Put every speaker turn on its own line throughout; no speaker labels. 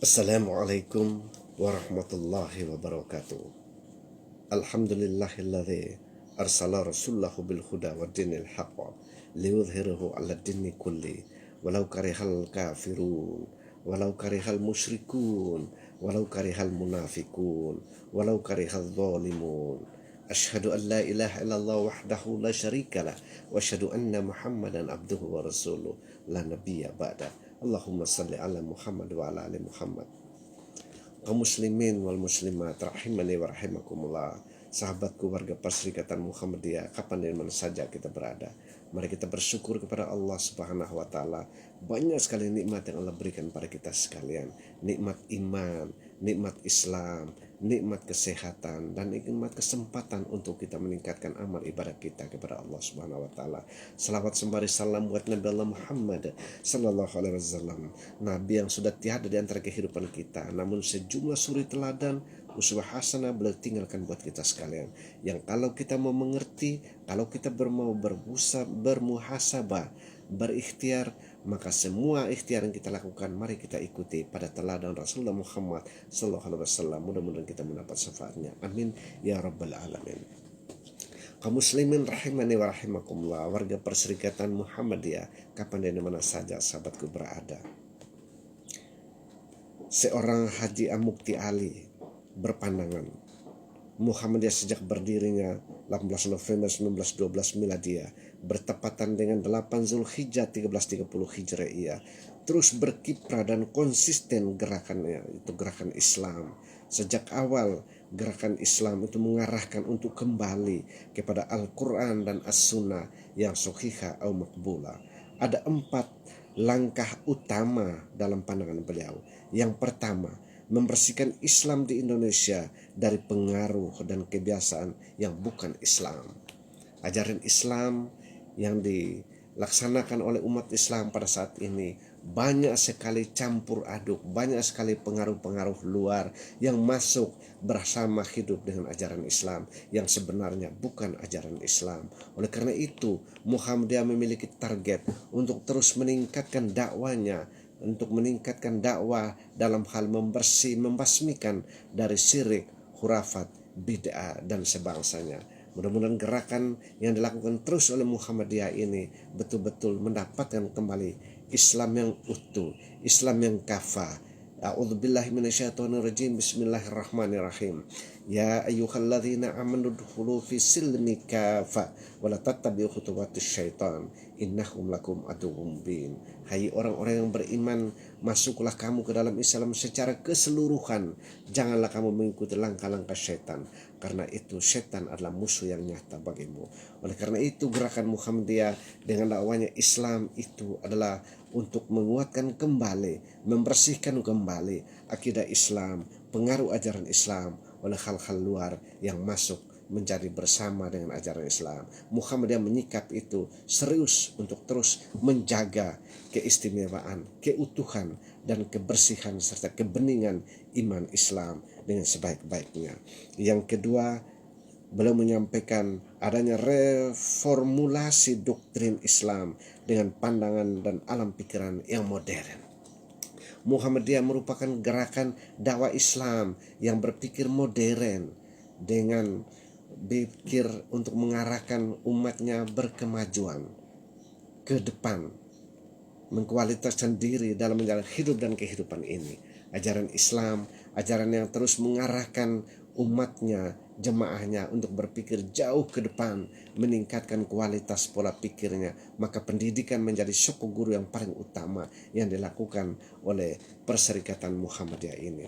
Assalamualaikum warahmatullahi wabarakatuh. Alhamdulillahilladzi arsala rasulahu bil huda wa dinil haqq liyudhhirahu 'ala dini kulli walau karihal kafirun walau karihal musyrikun walau karihal munafikun walau karihal zalimun. Asyhadu an la ilaha illallah wahdahu la syarikalah wa asyhadu anna Muhammadan abduhu wa rasuluh la nabiyya ba'da. Allahumma salli ala Muhammad wa ala ali Muhammad. Kaum muslimin wal muslimat rahimani wa rahimakumullah. Sahabatku warga Perserikatan Muhammadiyah, kapan dan mana saja kita berada, mari kita bersyukur kepada Allah Subhanahu wa taala. Banyak sekali nikmat yang Allah berikan pada kita sekalian. Nikmat iman, nikmat Islam, nikmat kesehatan, dan nikmat kesempatan untuk kita meningkatkan amal ibadah kita kepada Allah Subhanahu wa taala. Salawat sembari salam buat Nabi Allah Muhammad sallallahu alaihi wasallam, nabi yang sudah tiada di antara kehidupan kita, namun sejumlah suri teladan uswah hasanah beliau tinggalkan buat kita sekalian, yang kalau kita mau mengerti, kalau kita mau bermuhasabah, berikhtiar, maka semua ikhtiar yang kita lakukan mari kita ikuti pada teladan Rasulullah Muhammad sallallahu alaihi wasallam. Mudah-mudahan kita mendapat syafaatnya, amin ya rabbal alamin. Kaum muslimin rahimani wa rahimakumullah, warga Perserikatan Muhammadiyah, kapan dan mana saja sahabatku berada. Seorang Haji Amukti Ali berpandangan, Muhammadiyah sejak berdirinya 18 November 1912 Miladiyah bertepatan dengan 8 Zulhijjah 1330 Hijriah terus berkiprah dan konsisten gerakannya, itu gerakan Islam. Sejak awal gerakan Islam itu mengarahkan untuk kembali kepada Al-Quran dan As-Sunnah yang sahihah atau makbulah. Ada 4 langkah utama dalam pandangan beliau. Yang pertama, membersihkan Islam di Indonesia dari pengaruh dan kebiasaan yang bukan Islam. Ajaran Islam yang dilaksanakan oleh umat Islam pada saat ini banyak sekali campur aduk, banyak sekali pengaruh-pengaruh luar yang masuk bersama hidup dengan ajaran Islam yang sebenarnya bukan ajaran Islam. Oleh karena itu, Muhammadiyah memiliki target untuk terus meningkatkan dakwanya, untuk meningkatkan dakwah dalam hal membasmikan dari syirik, khurafat, bid'ah dan sebangsanya. Mudah-mudahan gerakan yang dilakukan terus oleh Muhammadiyah ini betul-betul mendapatkan kembali Islam yang utuh, Islam yang kafah. A'udzubillahi minasyaitonirrajim. Bismillahirrahmanirrahim. Ya ayyuhalladzina amanu dkhulu fi silmi kafah wa la tattabi'u khutuwatis syaitan innahum lakum aduwwum mubin. Hai orang-orang yang beriman, masuklah kamu ke dalam Islam secara keseluruhan. Janganlah kamu mengikuti langkah-langkah syaitan, karena itu syaitan adalah musuh yang nyata bagimu. Oleh karena itu, gerakan Muhammadiyah dengan dakwanya Islam itu adalah untuk menguatkan kembali, membersihkan kembali akidah Islam, pengaruh ajaran Islam oleh hal-hal luar yang masuk menjadi bersama dengan ajaran Islam. Muhammadiyah menyikap itu serius untuk terus menjaga keistimewaan, keutuhan, dan kebersihan serta kebeningan iman Islam dengan sebaik-baiknya. Yang kedua, beliau menyampaikan adanya reformulasi doktrin Islam dengan pandangan dan alam pikiran yang modern. Muhammadiyah merupakan gerakan dakwah Islam yang berpikir modern dengan berpikir untuk mengarahkan umatnya berkemajuan ke depan, mengkualitaskan diri dalam menjalani hidup dan kehidupan ini. Ajaran Islam, ajaran yang terus mengarahkan umatnya, jemaahnya untuk berpikir jauh ke depan, meningkatkan kualitas pola pikirnya. Maka pendidikan menjadi suku guru yang paling utama yang dilakukan oleh Perserikatan Muhammadiyah ini.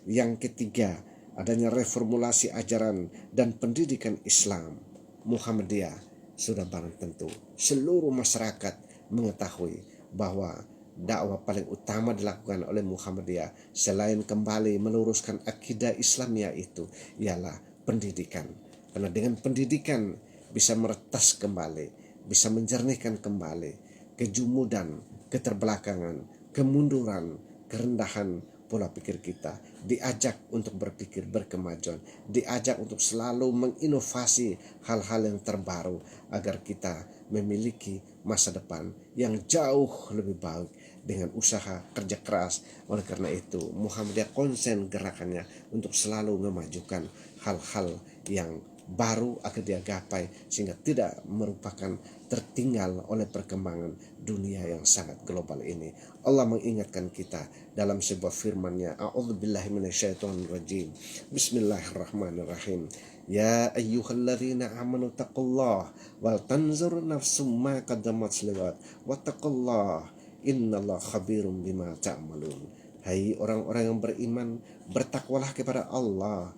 Yang ketiga, adanya reformulasi ajaran dan pendidikan Islam. Muhammadiyah sudah barang tentu seluruh masyarakat mengetahui bahwa dakwah paling utama dilakukan oleh Muhammadiyah selain kembali meluruskan akidah Islamiyah itu ialah pendidikan. Karena dengan pendidikan bisa meretas kembali, bisa menjernihkan kembali kejumudan, keterbelakangan, kemunduran, kerendahan pola pikir kita. Diajak untuk berpikir berkemajuan, diajak untuk selalu menginovasi hal-hal yang terbaru agar kita memiliki masa depan yang jauh lebih baik dengan usaha kerja keras. Oleh karena itu Muhammadiyah konsen gerakannya untuk selalu memajukan hal-hal yang baru agar dia gapai sehingga tidak merupakan tertinggal oleh perkembangan dunia yang sangat global ini. Allah mengingatkan kita dalam sebuah firman-Nya, A'udzubillahi minasyaitonirrajim. Bismillahirrahmanirrahim. Ya ayyuhalladzina amanu taqullaha wal tanzur nafsum ma qaddamat liwat wattaqullaha innallaha khabirum bima ta'malun. Hai orang-orang yang beriman, bertakwalah kepada Allah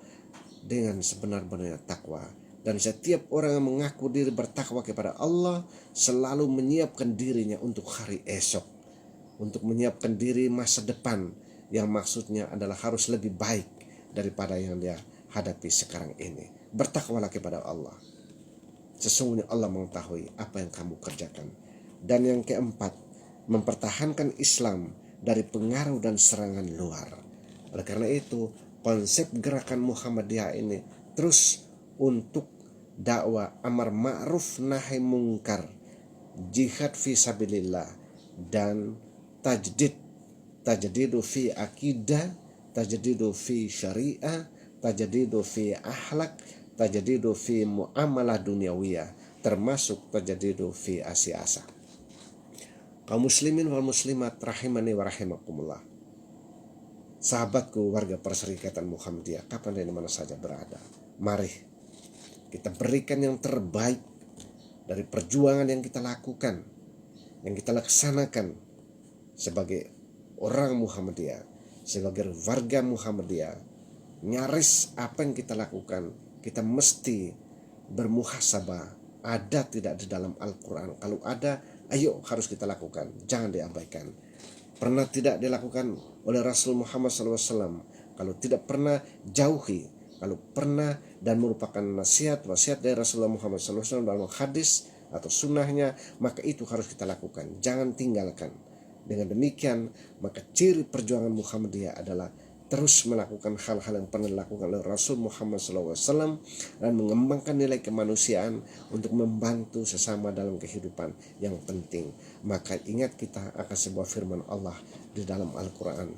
dengan sebenar-benarnya takwa. Dan setiap orang yang mengaku diri bertakwa kepada Allah selalu menyiapkan dirinya untuk hari esok, untuk menyiapkan diri masa depan, yang maksudnya adalah harus lebih baik daripada yang dia hadapi sekarang ini. Bertakwalah kepada Allah, sesungguhnya Allah mengetahui apa yang kamu kerjakan. Dan yang keempat, mempertahankan Islam dari pengaruh dan serangan luar. Oleh karena itu konsep gerakan Muhammadiyah ini terus untuk dakwah amar ma'ruf nahi mungkar, jihad fi sabilillah, dan tajdidu fi akidah, tajdidu fi syariah, tajdidu fi akhlak, tajdidu fi muamalah dunyawiyah, termasuk tajdidu fi asiasa. Kaum muslimin wal muslimat rahimani wa rahimakumullah. Sahabatku warga Perserikatan Muhammadiyah, kapan dan dimana saja berada, mari kita berikan yang terbaik dari perjuangan yang kita lakukan, yang kita laksanakan sebagai orang Muhammadiyah, sebagai warga Muhammadiyah. Nyaris apa yang kita lakukan, kita mesti bermuhasabah, ada tidak di dalam Al-Quran. Kalau ada, ayo harus kita lakukan, jangan diabaikan. Pernah tidak dilakukan oleh Rasul Muhammad SAW? Kalau tidak pernah, jauhi. Kalau pernah dan merupakan wasiat dari Rasulullah Muhammad SAW dalam hadis atau sunnahnya, maka itu harus kita lakukan, jangan tinggalkan. Dengan demikian, maka ciri perjuangan Muhammadiyah adalah terus melakukan hal-hal yang pernah dilakukan oleh Rasul Muhammad SAW dan mengembangkan nilai kemanusiaan untuk membantu sesama dalam kehidupan yang penting. Maka ingat kita akan sebuah firman Allah di dalam Al-Quran.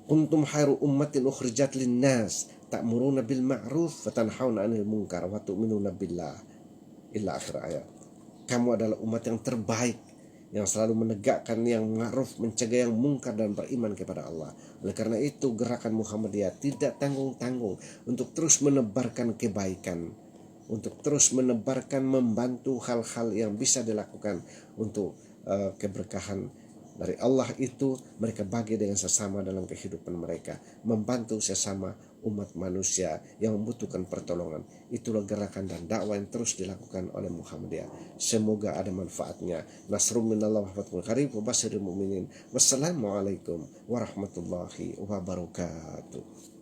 Kuntum khairu ummatin ukhrijat linnas ta'muruna bil ma'ruf wa tanhauna 'anil munkar wa tu'minuna billah, illa akhir ayat. Kamu adalah umat yang terbaik yang selalu menegakkan yang ma'ruf, mencegah yang mungkar, dan beriman kepada Allah. Oleh karena itu gerakan Muhammadiyah tidak tanggung-tanggung untuk terus menebarkan kebaikan, untuk terus menebarkan, membantu hal-hal yang bisa dilakukan untuk keberkahan dari Allah itu mereka bagi dengan sesama dalam kehidupan mereka, membantu sesama umat manusia yang membutuhkan pertolongan. Itulah gerakan dan dakwah yang terus dilakukan oleh Muhammadiyah. Semoga ada manfaatnya. Nasrun minallah wa fatihun qarib wa basyiril mu'minin. Wassalamualaikum warahmatullahi wabarakatuh.